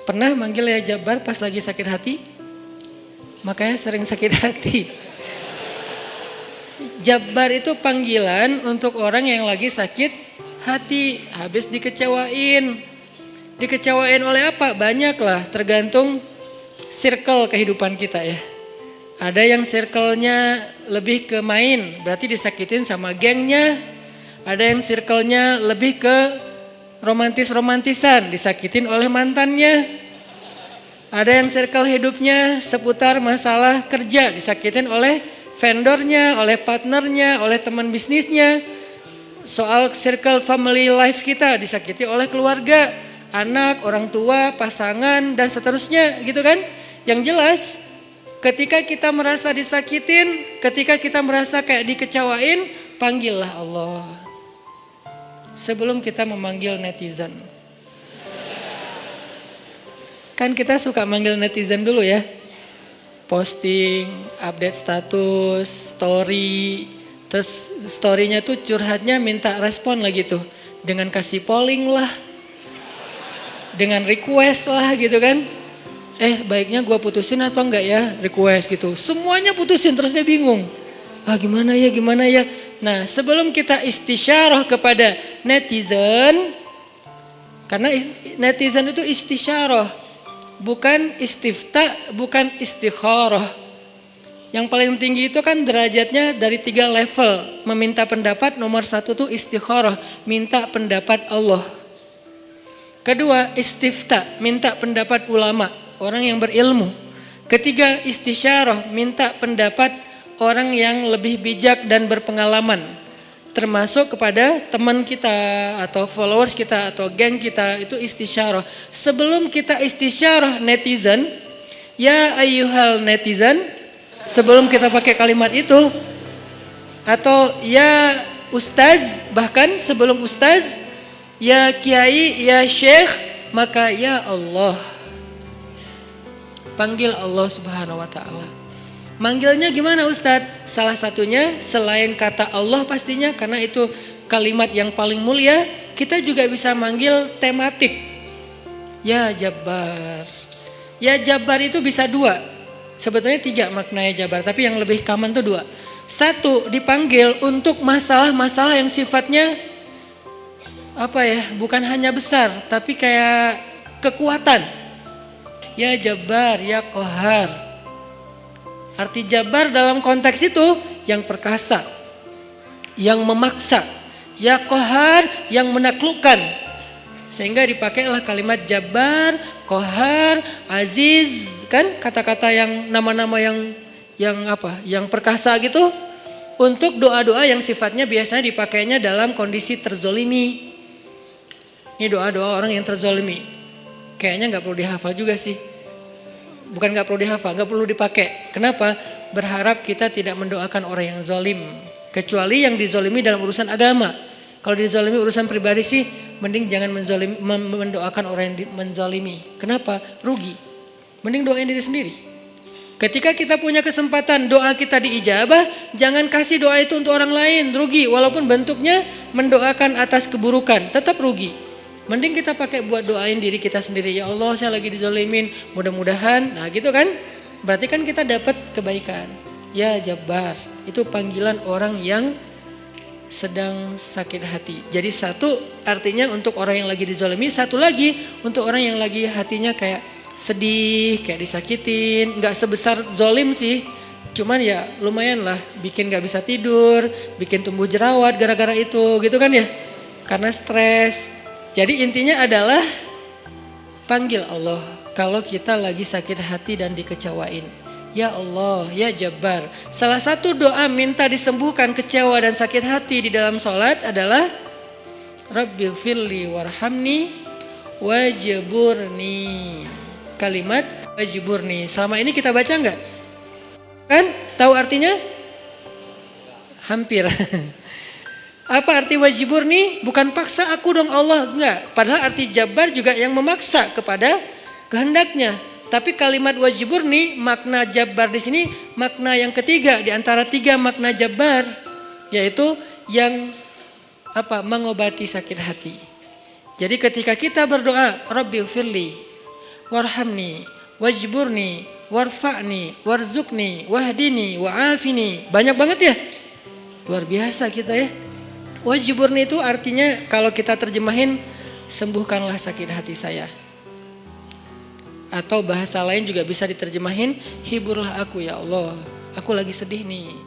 Pernah manggil ya Jabbar pas lagi sakit hati? Makanya sering sakit hati. Jabbar itu panggilan untuk orang yang lagi sakit hati, habis dikecewain. Dikecewain oleh apa? Banyak lah, tergantung circle kehidupan kita ya. Ada yang circle-nya lebih ke main, berarti disakitin sama gengnya. Ada yang circle-nya lebih ke romantis-romantisan, disakitin oleh mantannya. Ada yang circle hidupnya seputar masalah kerja, disakitin oleh vendornya, oleh partnernya, oleh teman bisnisnya. Soal circle family life kita disakiti oleh keluarga, anak, orang tua, pasangan, dan seterusnya gitu kan. Yang jelas ketika kita merasa disakitin, ketika kita merasa kayak dikecewain, panggillah Allah. Sebelum kita memanggil netizen. Kan kita suka manggil netizen dulu ya. Posting, update status, story. Terus storynya tuh curhatnya minta respon lagi tuh. Dengan kasih polling lah. Dengan request lah gitu kan. Baiknya gue putusin atau enggak ya, request gitu. Semuanya putusin terus dia bingung. Gimana ya. Nah sebelum kita istisyarah kepada netizen, karena netizen itu istisyarah, bukan istifta, bukan istikharah. Yang paling tinggi itu kan derajatnya dari 3 level. Meminta pendapat, nomor 1 tuh istikharah, minta pendapat Allah. Kedua istifta, minta pendapat ulama, orang yang berilmu. Ketiga istisyarah, minta pendapat orang yang lebih bijak dan berpengalaman, termasuk kepada teman kita atau followers kita atau geng kita, itu istisyarah. Sebelum kita istisyarah netizen, ya ayyuhal netizen, sebelum kita pakai kalimat itu, atau ya ustaz, bahkan sebelum ustaz, ya kiai, ya syekh, maka ya Allah. Panggil Allah Subhanahu wa ta'ala. Manggilnya gimana Ustadz? Salah satunya selain kata Allah pastinya, karena itu kalimat yang paling mulia, kita juga bisa manggil tematik. Ya Jabbar. Ya Jabbar itu bisa 2. Sebetulnya 3 maknanya Jabbar, tapi yang lebih common tuh 2. 1, dipanggil untuk masalah-masalah yang sifatnya bukan hanya besar, tapi kayak kekuatan. Ya Jabbar, ya Qahar. Arti Jabbar dalam konteks itu yang perkasa, yang memaksa, ya Qahar, yang menaklukkan. Sehingga dipakailah kalimat Jabbar, Qahar, Aziz, kan kata-kata yang nama-nama yang perkasa gitu, untuk doa-doa yang sifatnya biasanya dipakainya dalam kondisi terzolimi. Ini doa-doa orang yang terzolimi. Kayaknya nggak perlu dihafal juga sih. Bukan gak perlu dihafal, gak perlu dipakai. Kenapa? Berharap kita tidak mendoakan orang yang zolim. Kecuali yang dizolimi dalam urusan agama. Kalau dizolimi urusan pribadi sih, mending jangan mendoakan orang yang menzolimi. Kenapa? Rugi. Mending doain diri sendiri. Ketika kita punya kesempatan doa kita diijabah, jangan kasih doa itu untuk orang lain. Rugi, walaupun bentuknya mendoakan atas keburukan, tetap rugi. Mending kita pakai buat doain diri kita sendiri. Ya Allah, saya lagi dizolimin, mudah-mudahan. Nah gitu kan, berarti kan kita dapat kebaikan. Ya Jabbar, itu panggilan orang yang sedang sakit hati. Jadi 1 artinya untuk orang yang lagi dizolimi, 1 lagi untuk orang yang lagi hatinya kayak sedih, kayak disakitin. Gak sebesar zolim sih, cuman ya lumayan lah, bikin gak bisa tidur, bikin tumbuh jerawat gara-gara itu gitu kan ya, karena stres. Jadi intinya adalah panggil Allah kalau kita lagi sakit hati dan dikecewain. Ya Allah, ya Jabbar. Salah satu doa minta disembuhkan kecewa dan sakit hati di dalam sholat adalah Rabbighfirli warhamni wajburni. Kalimat wajburni. Selama ini kita baca enggak? Kan? Tahu artinya? Hampir. Apa arti wajburni? Bukan paksa aku dong Allah, enggak. Padahal arti Jabbar juga yang memaksa kepada kehendaknya. Tapi kalimat wajburni, makna Jabbar di sini makna yang ketiga di antara 3 makna Jabbar, yaitu yang mengobati sakit hati. Jadi ketika kita berdoa, Rabbighfirli, warhamni, wajburni, warfa'ni, warzukni, wahdini, wa'afini. Banyak banget ya. Luar biasa kita ya. Wajburni itu artinya kalau kita terjemahin, sembuhkanlah sakit hati saya. Atau bahasa lain juga bisa diterjemahin, hiburlah aku ya Allah. Aku lagi sedih nih.